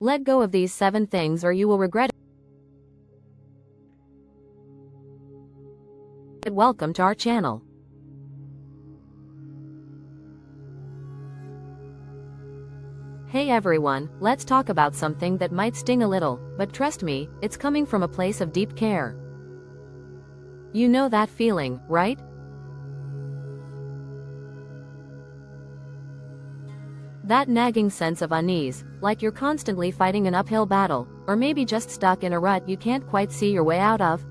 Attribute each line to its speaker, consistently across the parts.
Speaker 1: Let go of these 7 things or you will regret it. Welcome to our channel. Hey everyone, let's talk about something that might sting a little, but trust me, it's coming from a place of deep care. You know that feeling, right? That nagging sense of unease, like you're constantly fighting an uphill battle, or maybe just stuck in a rut you can't quite see your way out of.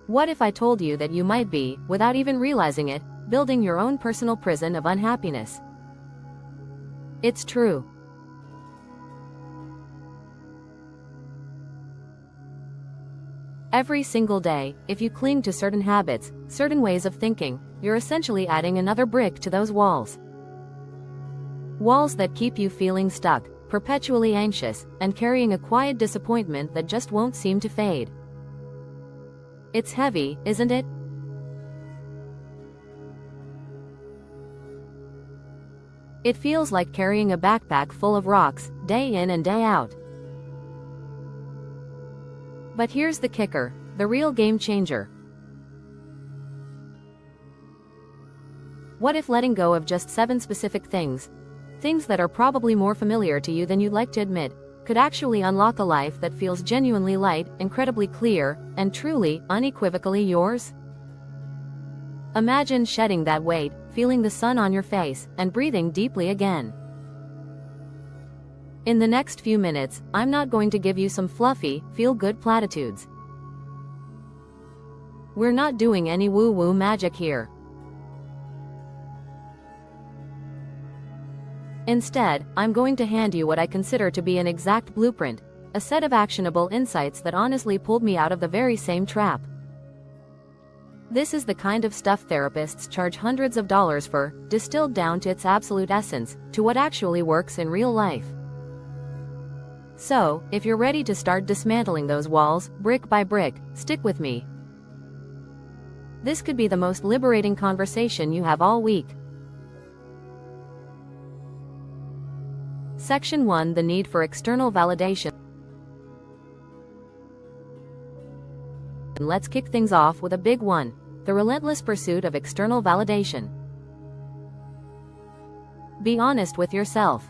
Speaker 1: What if I told you that you might be, without even realizing it, building your own personal prison of unhappiness? It's true. Every single day, if you cling to certain habits, certain ways of thinking, you're essentially adding another brick to those walls. Walls that keep you feeling stuck, perpetually anxious, and carrying a quiet disappointment that just won't seem to fade. It's heavy, isn't it? It feels like carrying a backpack full of rocks, day in and day out. But here's the kicker, the real game changer. What if letting go of just 7 specific things that are probably more familiar to you than you'd like to admit, could actually unlock a life that feels genuinely light, incredibly clear, and truly, unequivocally yours? Imagine shedding that weight, feeling the sun on your face, and breathing deeply again. In the next few minutes, I'm not going to give you some fluffy, feel-good platitudes. We're not doing any woo-woo magic here. Instead, I'm going to hand you what I consider to be an exact blueprint, a set of actionable insights that honestly pulled me out of the very same trap. This is the kind of stuff therapists charge hundreds of dollars for, distilled down to its absolute essence, to what actually works in real life. So, if you're ready to start dismantling those walls, brick by brick, stick with me. This could be the most liberating conversation you have all week. Section 1: The need for external validation. Let's kick things off with a big one: the relentless pursuit of external validation. Be honest with yourself.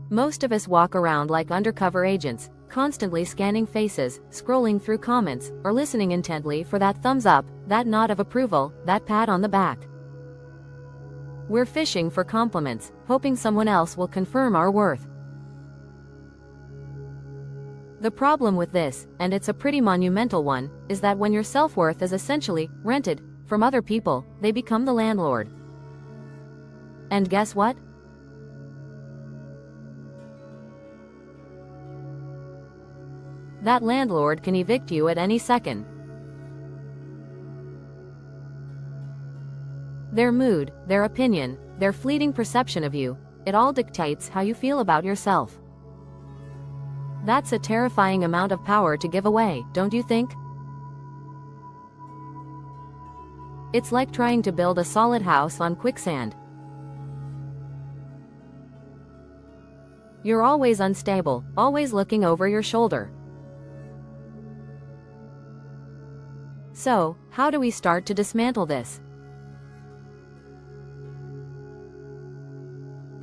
Speaker 1: Most of us walk around like undercover agents, constantly scanning faces, scrolling through comments, or listening intently for that thumbs up, that nod of approval, that pat on the back. We're fishing for compliments, hoping someone else will confirm our worth. The problem with this, and it's a pretty monumental one, is that when your self-worth is essentially rented from other people, they become the landlord. And guess what? That landlord can evict you at any second. Their mood, their opinion, their fleeting perception of you, it all dictates how you feel about yourself. That's a terrifying amount of power to give away, don't you think? It's like trying to build a solid house on quicksand. You're always unstable, always looking over your shoulder. So, how do we start to dismantle this?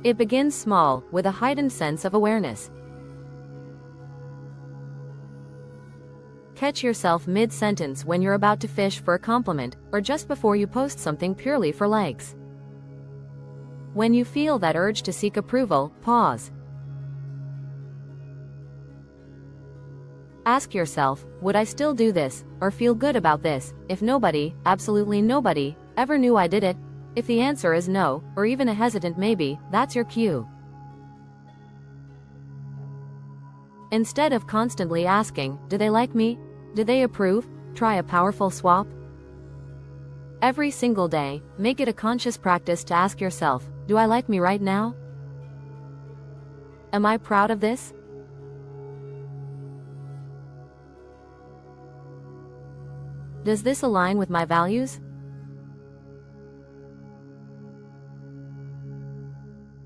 Speaker 1: It begins small, with a heightened sense of awareness. Catch yourself mid-sentence when you're about to fish for a compliment, or just before you post something purely for likes. When you feel that urge to seek approval, pause. Ask yourself, would I still do this, or feel good about this, if nobody, absolutely nobody, ever knew I did it? If the answer is no, or even a hesitant maybe, that's your cue. Instead of constantly asking, do they like me? Do they approve? Try a powerful swap. Every single day, make it a conscious practice to ask yourself, do I like me right now? Am I proud of this? Does this align with my values?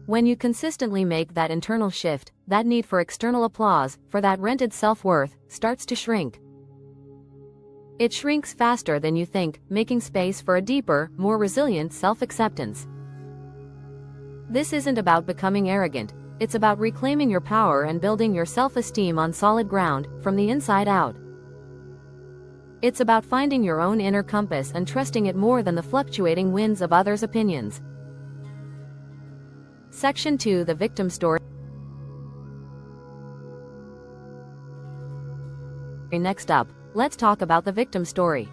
Speaker 1: When you consistently make that internal shift, that need for external applause, for that rented self-worth, starts to shrink. It shrinks faster than you think, making space for a deeper, more resilient self-acceptance. This isn't about becoming arrogant, it's about reclaiming your power and building your self-esteem on solid ground, from the inside out. It's about finding your own inner compass and trusting it more than the fluctuating winds of others' opinions. Section 2: The Victim Story. Next up, let's talk about the victim story.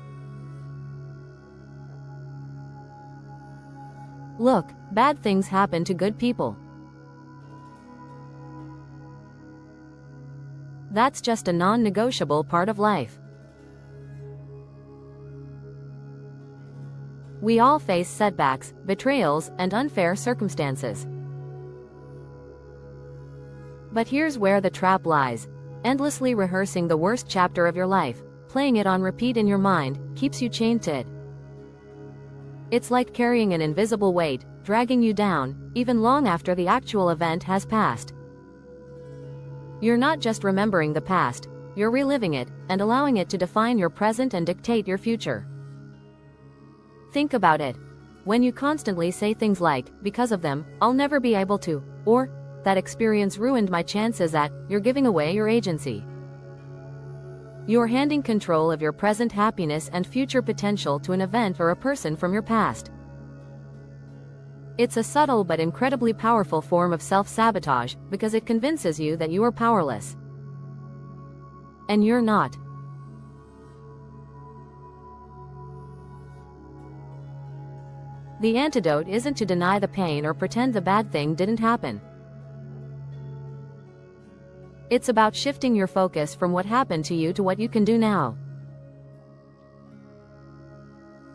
Speaker 1: Look, bad things happen to good people. That's just a non-negotiable part of life. We all face setbacks, betrayals, and unfair circumstances. But here's where the trap lies. Endlessly rehearsing the worst chapter of your life, playing it on repeat in your mind, keeps you chained to it. It's like carrying an invisible weight, dragging you down, even long after the actual event has passed. You're not just remembering the past, you're reliving it, and allowing it to define your present and dictate your future. Think about it. When you constantly say things like, "Because of them, I'll never be able to," or, "That experience ruined my chances at," you're giving away your agency. You're handing control of your present happiness and future potential to an event or a person from your past. It's a subtle but incredibly powerful form of self-sabotage, because it convinces you that you are powerless. And you're not. The antidote isn't to deny the pain or pretend the bad thing didn't happen. It's about shifting your focus from what happened to you to what you can do now.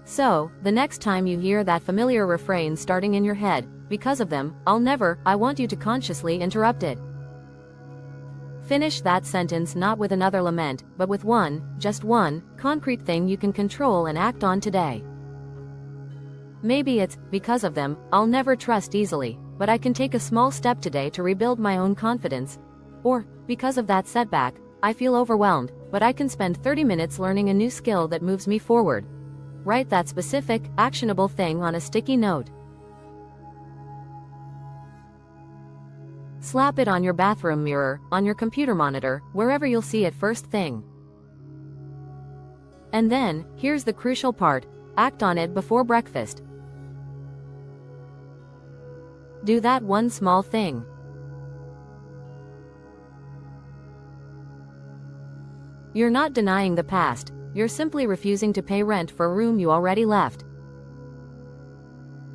Speaker 1: So, the next time you hear that familiar refrain starting in your head, "Because of them, I'll never," I want you to consciously interrupt it. Finish that sentence not with another lament, but with just one, concrete thing you can control and act on today. Maybe it's, "Because of them, I'll never trust easily, but I can take a small step today to rebuild my own confidence." Or, "Because of that setback, I feel overwhelmed, but I can spend 30 minutes learning a new skill that moves me forward." Write that specific, actionable thing on a sticky note. Slap it on your bathroom mirror, on your computer monitor, wherever you'll see it first thing. And then, here's the crucial part, act on it before breakfast. Do that one small thing. You're not denying the past, you're simply refusing to pay rent for a room you already left.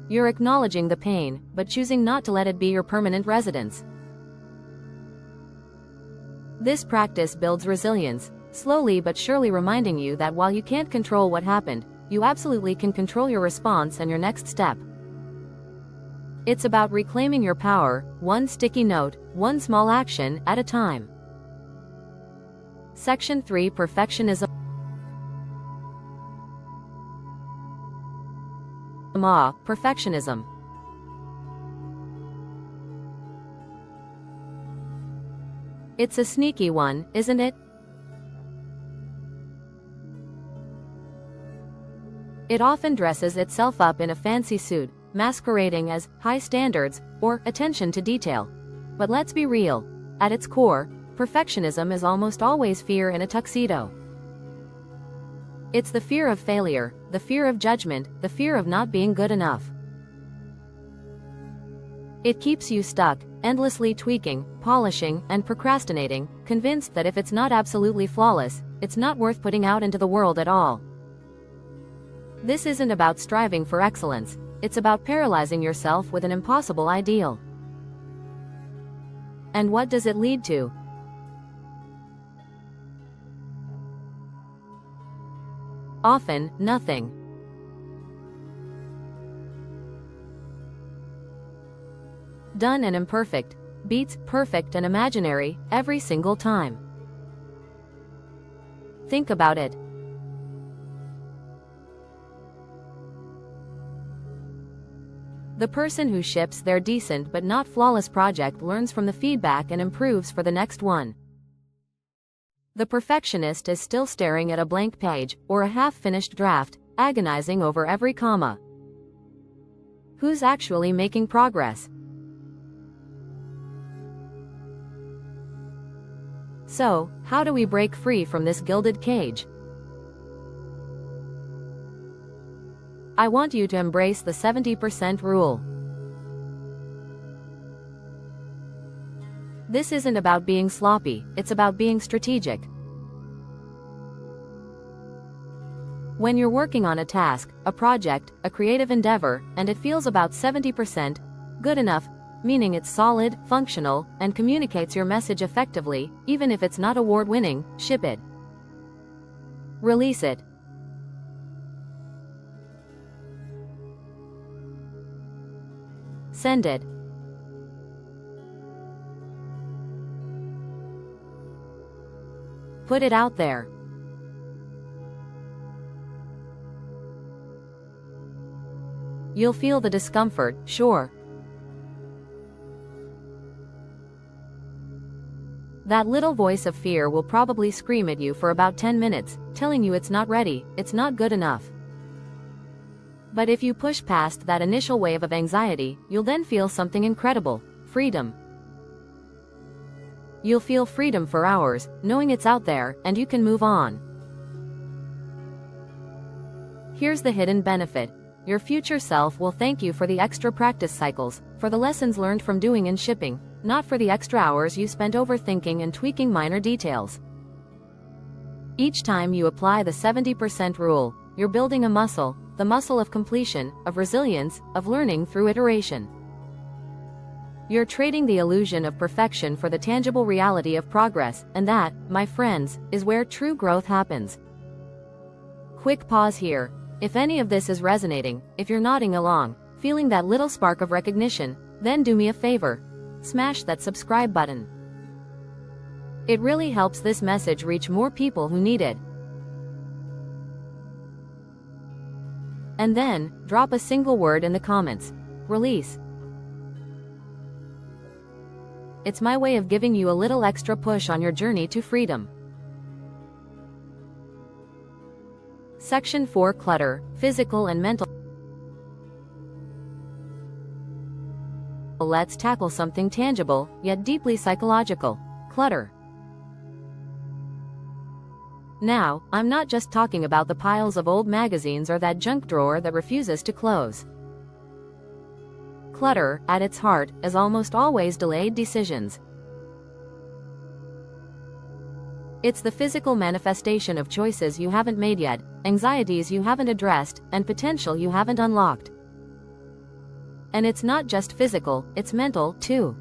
Speaker 1: You're acknowledging the pain, but choosing not to let it be your permanent residence. This practice builds resilience, slowly but surely reminding you that while you can't control what happened, you absolutely can control your response and your next step. It's about reclaiming your power, one sticky note, one small action at a time. Section 3: Perfectionism. Perfectionism. It's a sneaky one, isn't it? It often dresses itself up in a fancy suit, masquerading as high standards or attention to detail. But let's be real, at its core, perfectionism is almost always fear in a tuxedo. It's the fear of failure, the fear of judgment, the fear of not being good enough. It keeps you stuck, endlessly tweaking, polishing, and procrastinating, convinced that if it's not absolutely flawless, it's not worth putting out into the world at all. This isn't about striving for excellence, it's about paralyzing yourself with an impossible ideal. And what does it lead to? Often, nothing. Done and imperfect beats perfect and imaginary every single time. Think about it. The person who ships their decent but not flawless project learns from the feedback and improves for the next one. The perfectionist is still staring at a blank page, or a half-finished draft, agonizing over every comma. Who's actually making progress? So, how do we break free from this gilded cage? I want you to embrace the 70% rule. This isn't about being sloppy, it's about being strategic. When you're working on a task, a project, a creative endeavor, and it feels about 70% good enough, meaning it's solid, functional, and communicates your message effectively, even if it's not award-winning, ship it. Release it. Send it. Put it out there. You'll feel the discomfort, sure. That little voice of fear will probably scream at you for about 10 minutes, telling you it's not ready, it's not good enough. But if you push past that initial wave of anxiety, you'll then feel something incredible: freedom. You'll feel freedom for hours, knowing it's out there, and you can move on. Here's the hidden benefit. Your future self will thank you for the extra practice cycles, for the lessons learned from doing and shipping, not for the extra hours you spent overthinking and tweaking minor details. Each time you apply the 70% rule, you're building a muscle, the muscle of completion, of resilience, of learning through iteration. You're trading the illusion of perfection for the tangible reality of progress, and that, my friends, is where true growth happens. Quick pause here. If any of this is resonating, if you're nodding along, feeling that little spark of recognition, then do me a favor. Smash that subscribe button. It really helps this message reach more people who need it. And then, drop a single word in the comments. Release. It's my way of giving you a little extra push on your journey to freedom. Section 4: Clutter, Physical and Mental. Let's tackle something tangible, yet deeply psychological: clutter. Now, I'm not just talking about the piles of old magazines or that junk drawer that refuses to close. Clutter, at its heart, is almost always delayed decisions. It's the physical manifestation of choices you haven't made yet, anxieties you haven't addressed, and potential you haven't unlocked. And it's not just physical, it's mental, too.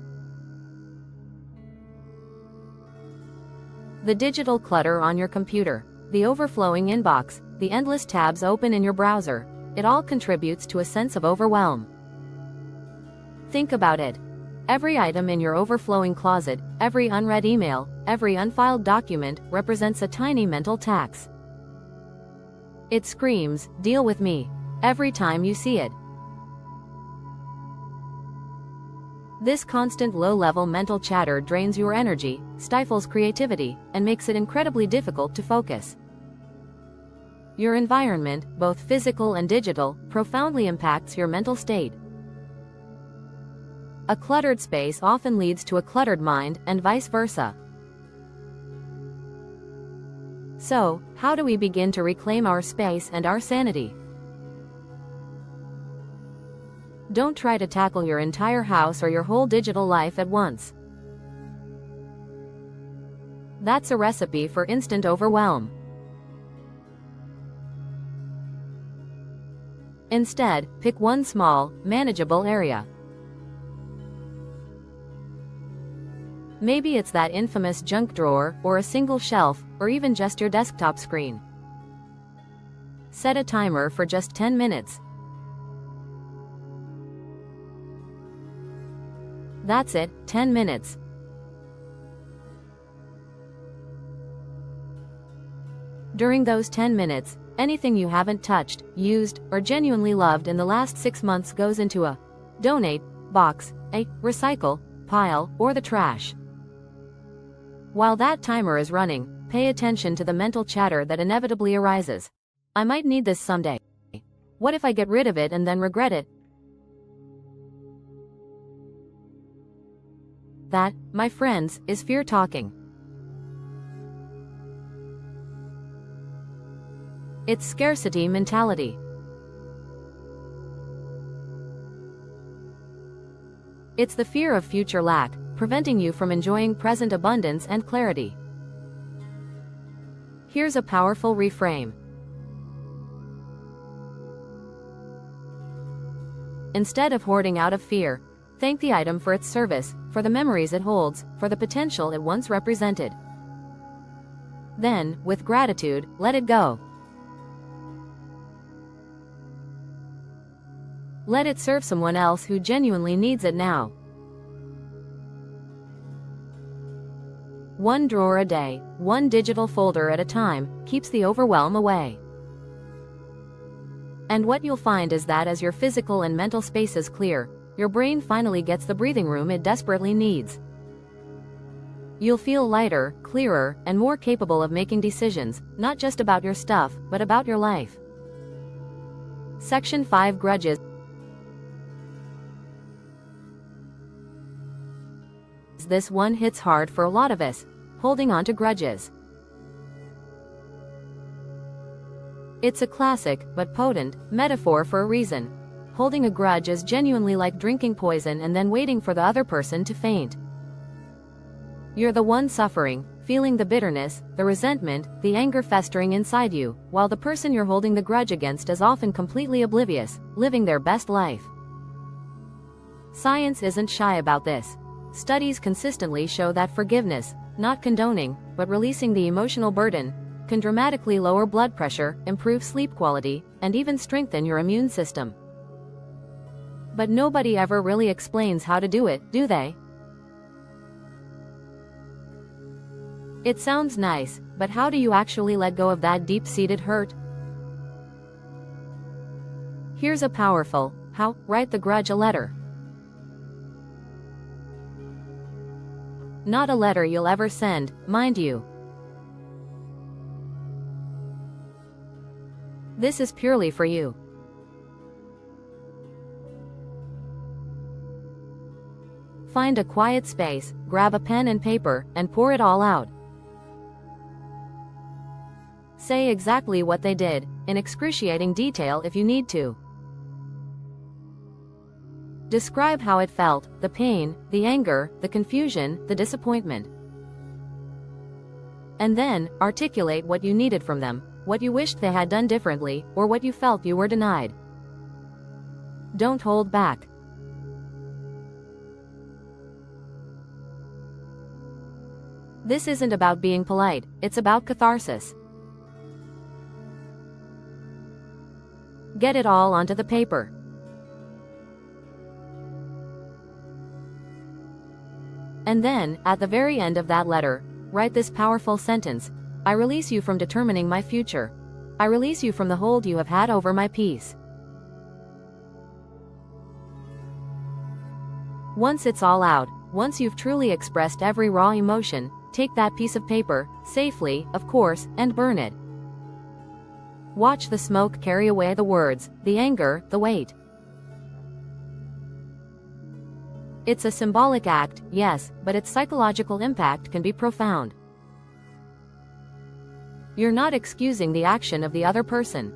Speaker 1: The digital clutter on your computer, the overflowing inbox, the endless tabs open in your browser, it all contributes to a sense of overwhelm. Think about it. Every item in your overflowing closet, every unread email, every unfiled document, represents a tiny mental tax. It screams, "Deal with me," every time you see it. This constant low-level mental chatter drains your energy, stifles creativity, and makes it incredibly difficult to focus. Your environment, both physical and digital, profoundly impacts your mental state. A cluttered space often leads to a cluttered mind, and vice versa. So, how do we begin to reclaim our space and our sanity? Don't try to tackle your entire house or your whole digital life at once. That's a recipe for instant overwhelm. Instead, pick one small, manageable area. Maybe it's that infamous junk drawer, or a single shelf, or even just your desktop screen. Set a timer for just 10 minutes. That's it, 10 minutes. During those 10 minutes, anything you haven't touched, used, or genuinely loved in the last 6 months goes into a donate, box, a, recycle, pile, or the trash. While that timer is running, pay attention to the mental chatter that inevitably arises. I might need this someday. What if I get rid of it and then regret it? That, my friends, is fear talking. It's scarcity mentality. It's the fear of future lack, preventing you from enjoying present abundance and clarity. Here's a powerful reframe. Instead of hoarding out of fear, thank the item for its service, for the memories it holds, for the potential it once represented. Then, with gratitude, let it go. Let it serve someone else who genuinely needs it now. One drawer a day, one digital folder at a time, keeps the overwhelm away. And what you'll find is that as your physical and mental spaces clear, your brain finally gets the breathing room it desperately needs. You'll feel lighter, clearer, and more capable of making decisions, not just about your stuff, but about your life. Section 5: Grudges. This one hits hard for a lot of us, holding on to grudges. It's a classic, but potent, metaphor for a reason. Holding a grudge is genuinely like drinking poison and then waiting for the other person to faint. You're the one suffering, feeling the bitterness, the resentment, the anger festering inside you, while the person you're holding the grudge against is often completely oblivious, living their best life. Science isn't shy about this. Studies consistently show that forgiveness, not condoning, but releasing the emotional burden, can dramatically lower blood pressure, improve sleep quality, and even strengthen your immune system. But nobody ever really explains how to do it, do they? It sounds nice, but how do you actually let go of that deep-seated hurt? Here's a powerful, how, write the grudge a letter. Not a letter you'll ever send, mind you. This is purely for you. Find a quiet space, grab a pen and paper, and pour it all out. Say exactly what they did, in excruciating detail if you need to. Describe how it felt, the pain, the anger, the confusion, the disappointment. And then, articulate what you needed from them, what you wished they had done differently, or what you felt you were denied. Don't hold back. This isn't about being polite, it's about catharsis. Get it all onto the paper. And then, at the very end of that letter, write this powerful sentence: I release you from determining my future. I release you from the hold you have had over my peace. Once it's all out, once you've truly expressed every raw emotion, take that piece of paper, safely, of course, and burn it. Watch the smoke carry away the words, the anger, the weight. It's a symbolic act, yes, but its psychological impact can be profound. You're not excusing the action of the other person.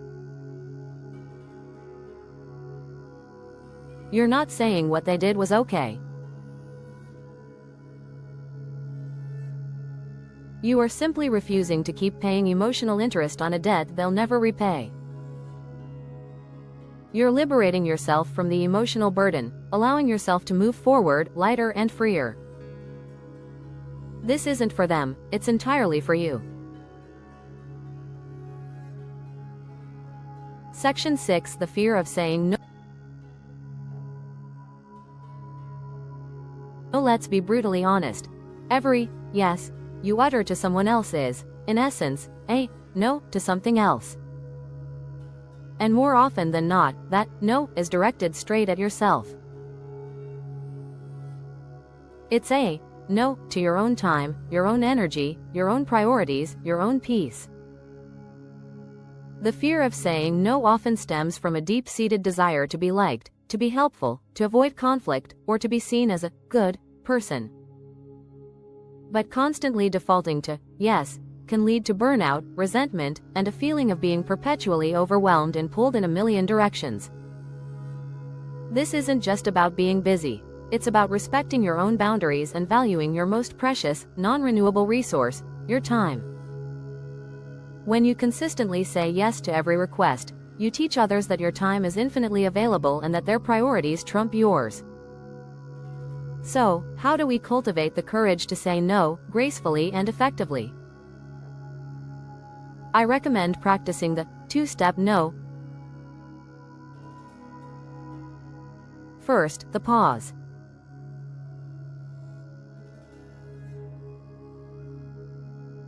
Speaker 1: You're not saying what they did was okay. You are simply refusing to keep paying emotional interest on a debt they'll never repay. You're liberating yourself from the emotional burden, allowing yourself to move forward, lighter and freer. This isn't for them, it's entirely for you. Section 6: The fear of saying no. Let's be brutally honest. Every yes you utter to someone else is, in essence, a no to something else. And more often than not, that no is directed straight at yourself. It's a no to your own time, your own energy, your own priorities, your own peace. The fear of saying no often stems from a deep-seated desire to be liked, to be helpful, to avoid conflict, or to be seen as a good person. But constantly defaulting to yes can lead to burnout, resentment, and a feeling of being perpetually overwhelmed and pulled in a million directions. This isn't just about being busy. It's about respecting your own boundaries and valuing your most precious, non-renewable resource, your time. When you consistently say yes to every request, you teach others that your time is infinitely available and that their priorities trump yours. So, how do we cultivate the courage to say no, gracefully and effectively? I recommend practicing the two-step no. First, the pause.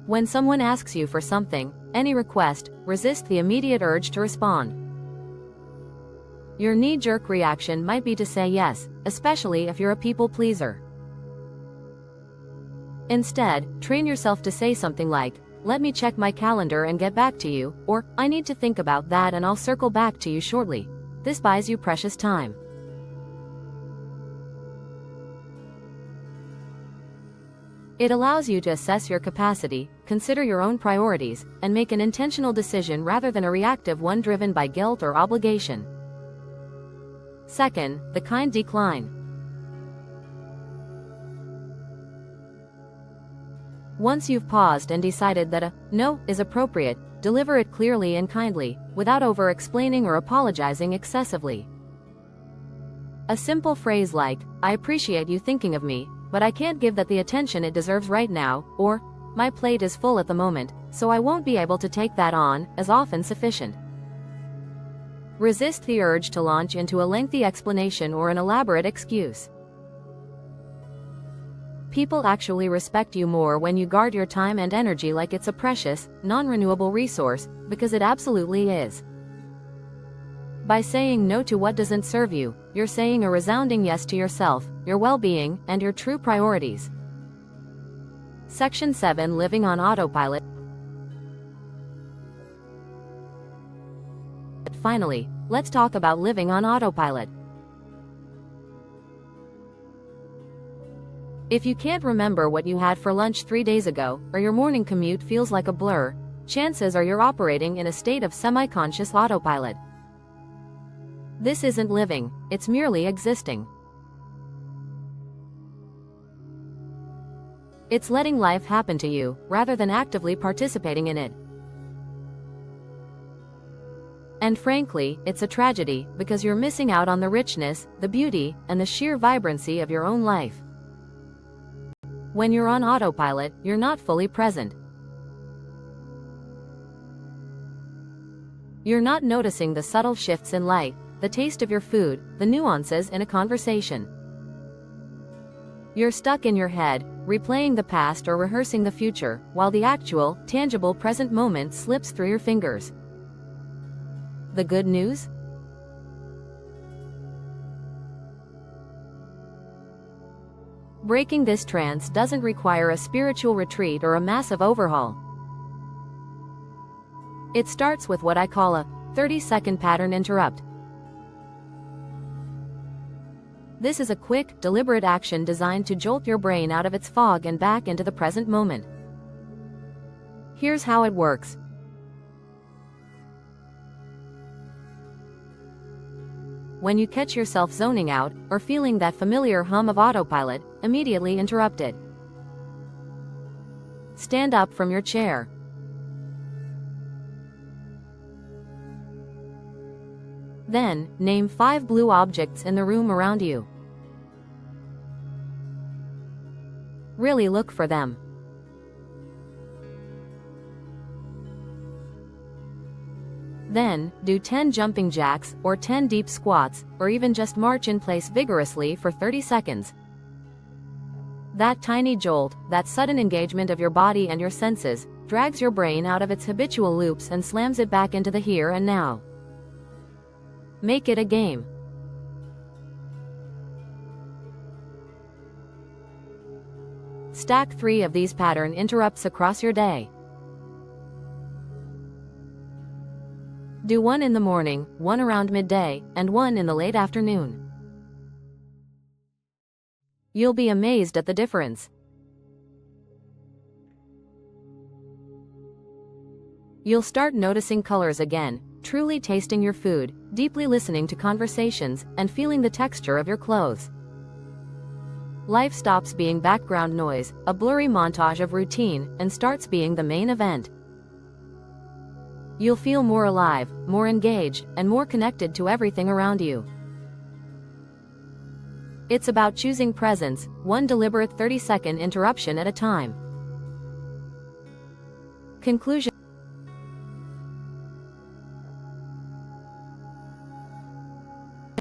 Speaker 1: When someone asks you for something, any request, resist the immediate urge to respond. Your knee-jerk reaction might be to say yes, especially if you're a people pleaser. Instead, train yourself to say something like, "Let me check my calendar and get back to you," or "I need to think about that and I'll circle back to you shortly." This buys you precious time. It allows you to assess your capacity, consider your own priorities, and make an intentional decision rather than a reactive one driven by guilt or obligation. Second, the kind decline. Once you've paused and decided that a no is appropriate, deliver it clearly and kindly, without over-explaining or apologizing excessively. A simple phrase like, "I appreciate you thinking of me, but I can't give that the attention it deserves right now," or "My plate is full at the moment, so I won't be able to take that on," is often sufficient. Resist the urge to launch into a lengthy explanation or an elaborate excuse. People actually respect you more when you guard your time and energy like it's a precious, non-renewable resource, because it absolutely is. By saying no to what doesn't serve you, you're saying a resounding yes to yourself, your well-being, and your true priorities. Section 7. Living on autopilot. Finally, let's talk about living on autopilot. If you can't remember what you had for lunch 3 days ago, or your morning commute feels like a blur, chances are you're operating in a state of semi-conscious autopilot. This isn't living, it's merely existing. It's letting life happen to you, rather than actively participating in it. And frankly, it's a tragedy, because you're missing out on the richness, the beauty, and the sheer vibrancy of your own life. When you're on autopilot, you're not fully present. You're not noticing the subtle shifts in light, the taste of your food, the nuances in a conversation. You're stuck in your head, replaying the past or rehearsing the future, while the actual, tangible present moment slips through your fingers. The good news? Breaking this trance doesn't require a spiritual retreat or a massive overhaul. It starts with what I call a 30-second pattern interrupt. This is a quick, deliberate action designed to jolt your brain out of its fog and back into the present moment. Here's how it works. When you catch yourself zoning out, or feeling that familiar hum of autopilot, immediately interrupt it. Stand up from your chair. Then, name 5 blue objects in the room around you. Really look for them. Then, do 10 jumping jacks, or 10 deep squats, or even just march in place vigorously for 30 seconds. That tiny jolt, that sudden engagement of your body and your senses, drags your brain out of its habitual loops and slams it back into the here and now. Make it a game. Stack 3 of these pattern interrupts across your day. Do one in the morning, one around midday, and one in the late afternoon. You'll be amazed at the difference. You'll start noticing colors again, truly tasting your food, deeply listening to conversations, and feeling the texture of your clothes. Life stops being background noise, a blurry montage of routine, and starts being the main event. You'll feel more alive, more engaged, and more connected to everything around you. It's about choosing presence, one deliberate 30-second interruption at a time. Conclusion.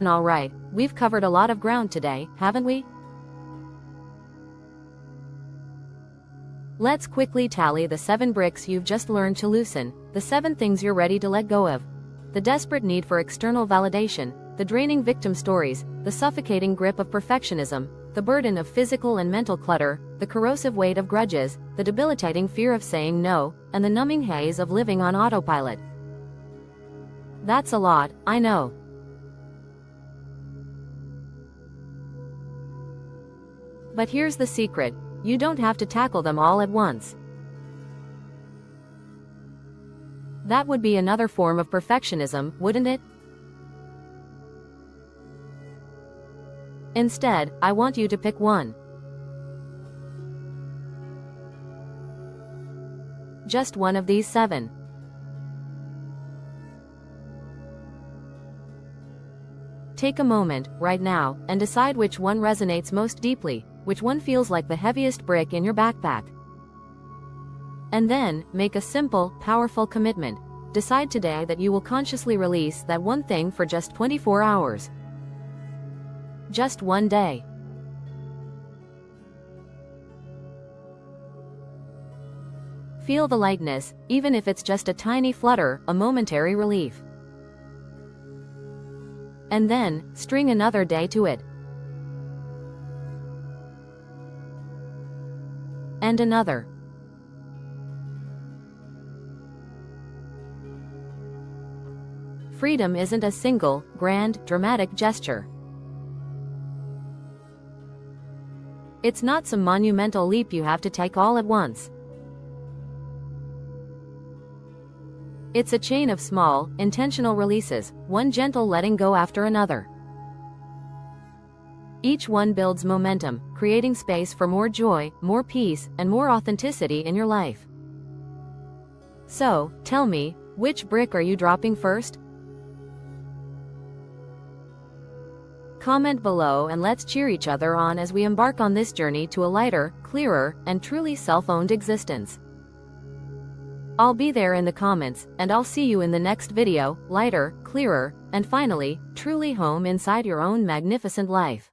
Speaker 1: Alright, we've covered a lot of ground today, haven't we? Let's quickly tally the 7 bricks you've just learned to loosen, the 7 things you're ready to let go of. The desperate need for external validation, the draining victim stories, the suffocating grip of perfectionism, the burden of physical and mental clutter, the corrosive weight of grudges, the debilitating fear of saying no, and the numbing haze of living on autopilot. That's a lot, I know. But here's the secret. You don't have to tackle them all at once. That would be another form of perfectionism, wouldn't it? Instead, I want you to pick one. Just one of these 7. Take a moment, right now, and decide which one resonates most deeply, which one feels like the heaviest brick in your backpack. And then, make a simple, powerful commitment. Decide today that you will consciously release that one thing for just 24 hours. Just one day. Feel the lightness, even if it's just a tiny flutter, a momentary relief. And then, string another day to it. And another. Freedom isn't a single, grand, dramatic gesture. It's not some monumental leap you have to take all at once. It's a chain of small, intentional releases, one gentle letting go after another. Each one builds momentum, creating space for more joy, more peace, and more authenticity in your life. So, tell me, which brick are you dropping first? Comment below and let's cheer each other on as we embark on this journey to a lighter, clearer, and truly self-owned existence. I'll be there in the comments, and I'll see you in the next video, lighter, clearer, and finally, truly home inside your own magnificent life.